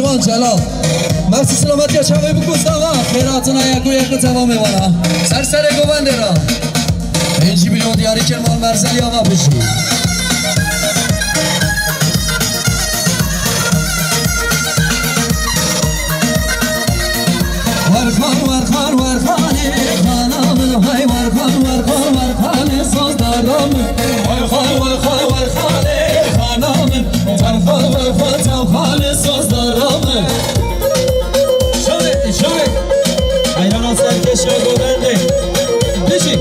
جوان جلال مرسی سلامتی ها چاوی بکوستم خیراتنا یکو یکو تمام وانا سر گوبنده را 5 میلیون دیاری کرمان مرزلی آقا بشی ورخان خانم های ورخان سازدارم ورخان خانم ورخان سازدارم شوه ایران سرکش گوبنده بشی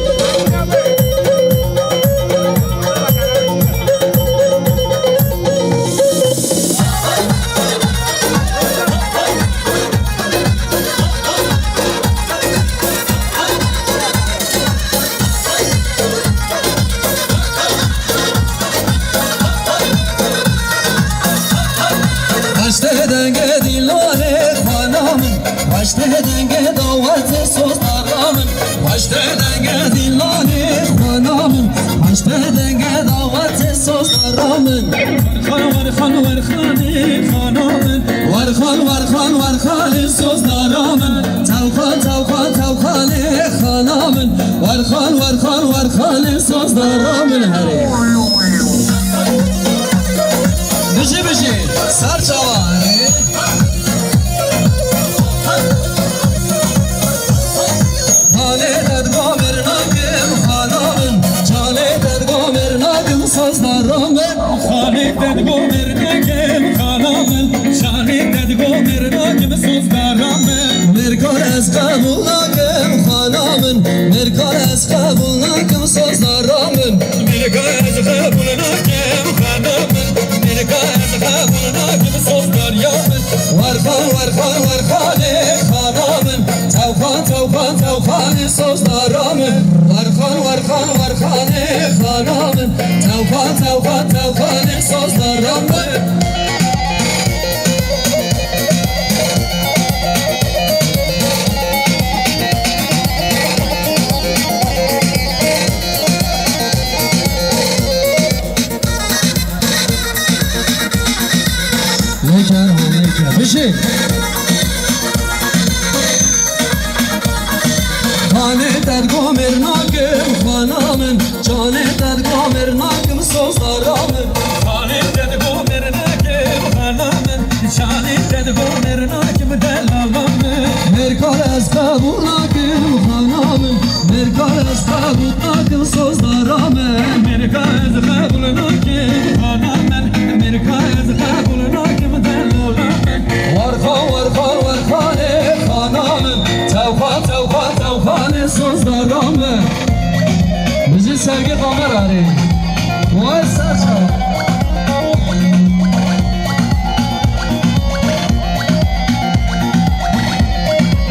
دنگ دیلانه خانامن پشت دنگ دعوت سوزدارامن پشت دنگ دیلانه خانامن پشت دنگ دعوت سوزدارامن ورخان خانامن سوزدارامن توخان خانامن ورخان سوزدارامن هری بشی سر چوانه حاله ددگاه مرناکم خانامن چاله ددگاه مرناکم سازدارامن حاله ددگاه مرناکم خانامن چاله ددگاه مرناکم سازدارامن مرکار از قبول ناکم خانامن مرکار از قبول ناکم سازدارامن مرکار از قبول ناکم خانامن ورخان خانامن توخان سازدارامن ورخان خانامن توخان سازدارامن بشی خانه درگاه مرناکم خانامن چانه درگاه مرناکم سازدارامن خانه درگاه مرناکم خانامن چانه درگاه مرناکم دلالامن مرکار از قبول ناکم خانامن مرکار از قبول ناکم سازدارامن مرکار از قبول ناکم خانامن مرکار از قبول ناکم دلالامن ورخان خانامن توخان سازدارامن بجی سرگی قامر آره